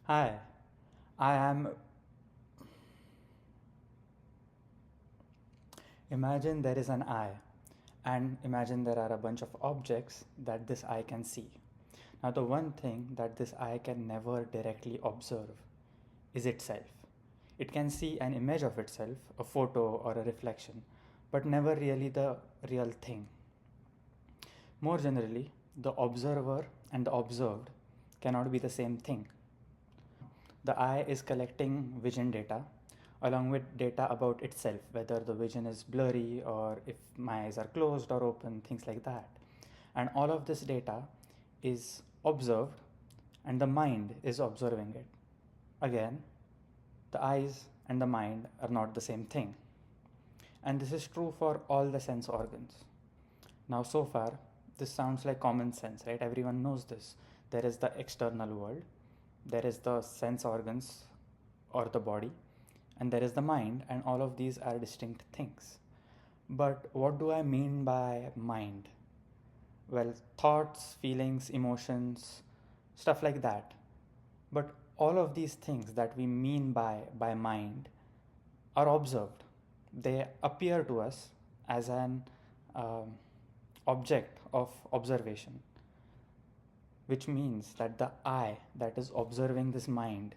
Hi, I am. Imagine there is an eye, and imagine there are a bunch of objects that this eye can see. Now, the one thing that this eye can never directly observe is itself. It can see an image of itself, a photo or a reflection, but never really the real thing. More generally, the observer and the observed cannot be the same thing. The eye is collecting vision data along with data about itself, whether the vision is blurry or if my eyes are closed or open, things like that. And all of this data is observed and the mind is observing it. Again, the eyes and the mind are not the same thing. And this is true for all the sense organs. Now, so far, this sounds like common sense, right? Everyone knows this. There is the external world, there is the sense organs or the body, and there is the mind, and all of these are distinct things. But what do I mean by mind? Well, thoughts, feelings, emotions, stuff like that. But all of these things that we mean by mind are observed. They appear to us as an um, object of observation, which means that the eye that is observing this mind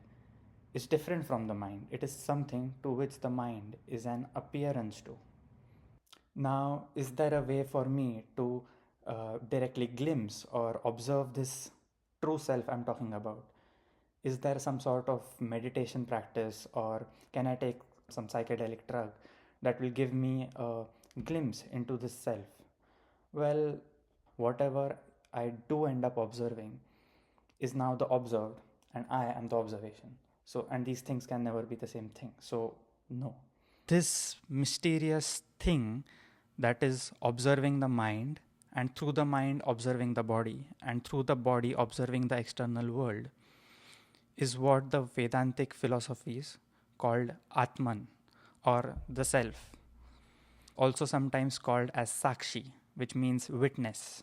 is different from the mind. It is something to which the mind is an appearance to. Now, is there a way for me to directly glimpse or observe this true self I'm talking about? Is there some sort of meditation practice, or can I take some psychedelic drug that will give me a glimpse into this self? Well, whatever I do end up observing is now the observed, and I am the observation. So, and these things can never be the same thing. So, no. This mysterious thing that is observing the mind, and through the mind observing the body, and through the body observing the external world, is what the Vedantic philosophies called Atman, or the self, also sometimes called as Sakshi, which means witness.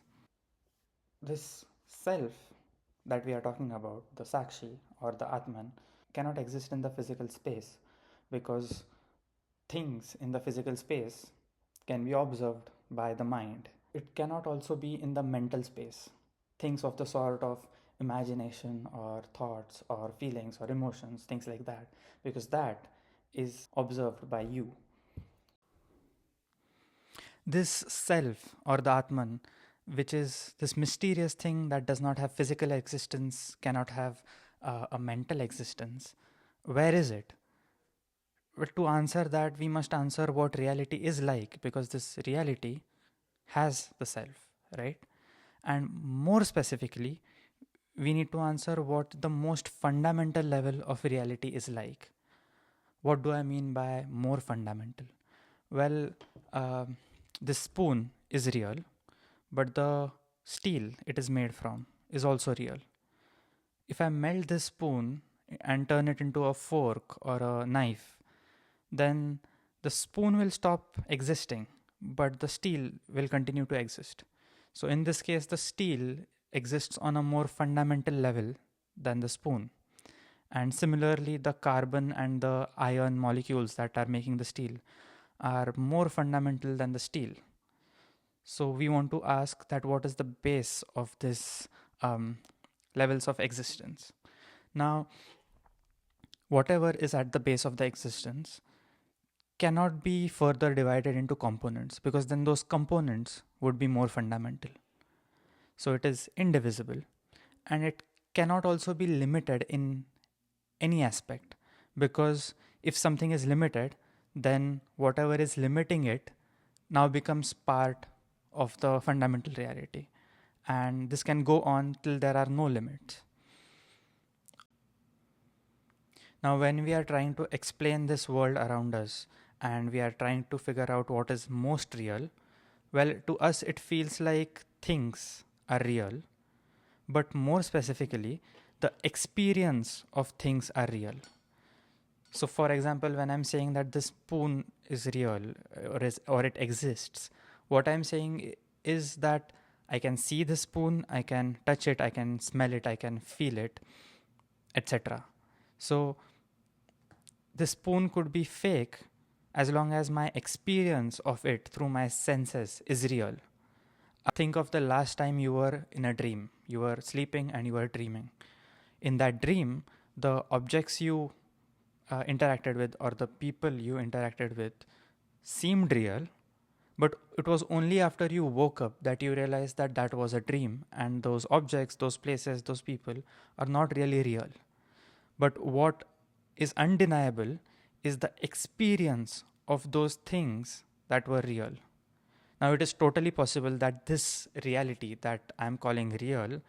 This self that we are talking about, the Sakshi or the Atman, cannot exist in the physical space because things in the physical space can be observed by the mind. It cannot also be in the mental space. Things of the sort of imagination or thoughts or feelings or emotions, things like that, because that is observed by you. This self or the Atman, which is this mysterious thing that does not have physical existence, cannot have a mental existence, where is it? But to answer that, we must answer what reality is like, because this reality has the self, right? And more specifically, we need to answer what the most fundamental level of reality is like. What do I mean by more fundamental? Well, this spoon is real, but the steel it is made from is also real. If I melt this spoon and turn it into a fork or a knife, then the spoon will stop existing, but the steel will continue to exist. So, in this case, the steel exists on a more fundamental level than the spoon. And similarly, the carbon and the iron molecules that are making the steel are more fundamental than the steel. So, we want to ask that what is the base of this levels of existence? Now, whatever is at the base of the existence cannot be further divided into components, because then those components would be more fundamental. So it is indivisible, and it cannot also be limited in any aspect, because if something is limited, then whatever is limiting it now becomes part of the fundamental reality, and this can go on till there are no limits. Now, when we are trying to explain this world around us and we are trying to figure out what is most real, well, to us it feels like things are real, but more specifically, the experience of things are real. So, for example, when I'm saying that this spoon is real, or it exists, what I'm saying is that I can see the spoon, I can touch it, I can smell it, I can feel it, etc. So the spoon could be fake as long as my experience of it through my senses is real. Think of the last time you were in a dream. You were sleeping and you were dreaming. In that dream, the objects you interacted with or the people you interacted with seemed real, but it was only after you woke up that you realized that that was a dream and those objects, those places, those people are not really real. But what is undeniable is the experience of those things that were real. Now, it is totally possible that this reality that I'm calling real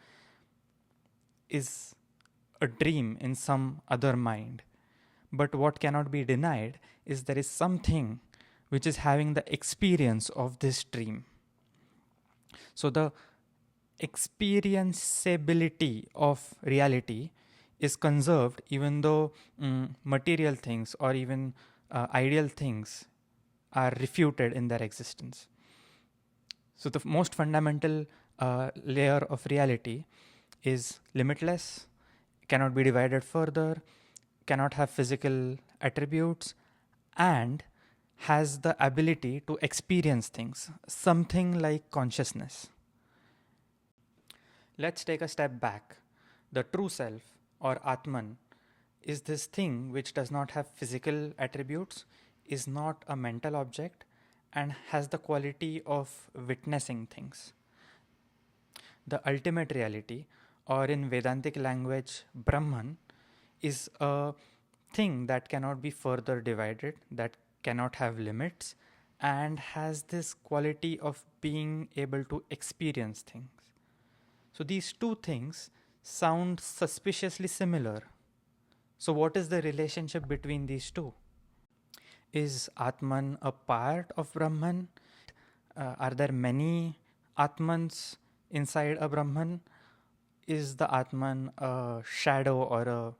is a dream in some other mind. But what cannot be denied is there is something which is having the experience of this dream. So the experienceability of reality is conserved even though material things or even ideal things are refuted in their existence. So the most fundamental layer of reality is limitless, cannot be divided further, cannot have physical attributes, and has the ability to experience things, something like consciousness. Let's take a step back. The true self or Atman is this thing which does not have physical attributes, is not a mental object, and has the quality of witnessing things. The ultimate reality, or in Vedantic language, Brahman, is a thing that cannot be further divided, that cannot have limits, and has this quality of being able to experience things. So these two things sound suspiciously similar. So what is the relationship between these two? Is Atman a part of Brahman? Are there many Atmans inside a Brahman? Is the Atman a shadow or a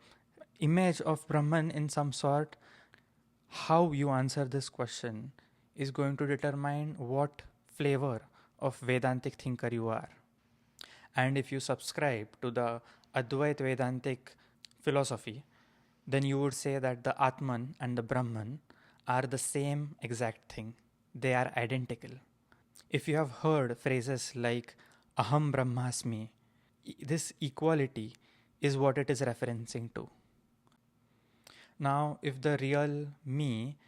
image of Brahman in some sort? How you answer this question is going to determine what flavor of Vedantic thinker you are. And if you subscribe to the Advaita Vedantic philosophy, then you would say that the Atman and the Brahman are the same exact thing. They are identical. If you have heard phrases like Aham Brahmasmi, this equality is what it is referencing to. Now, if the real me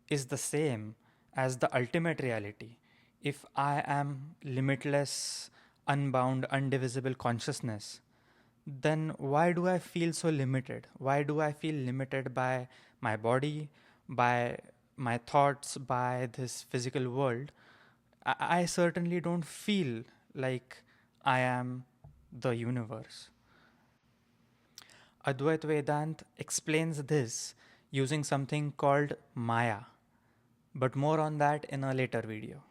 is the same as the ultimate reality, if I am limitless, unbound, undivisible consciousness, then why do I feel so limited? Why do I feel limited by my body, by my thoughts, by this physical world? I certainly don't feel like I am the universe. Advaita Vedanta explains this using something called Maya, but more on that in a later video.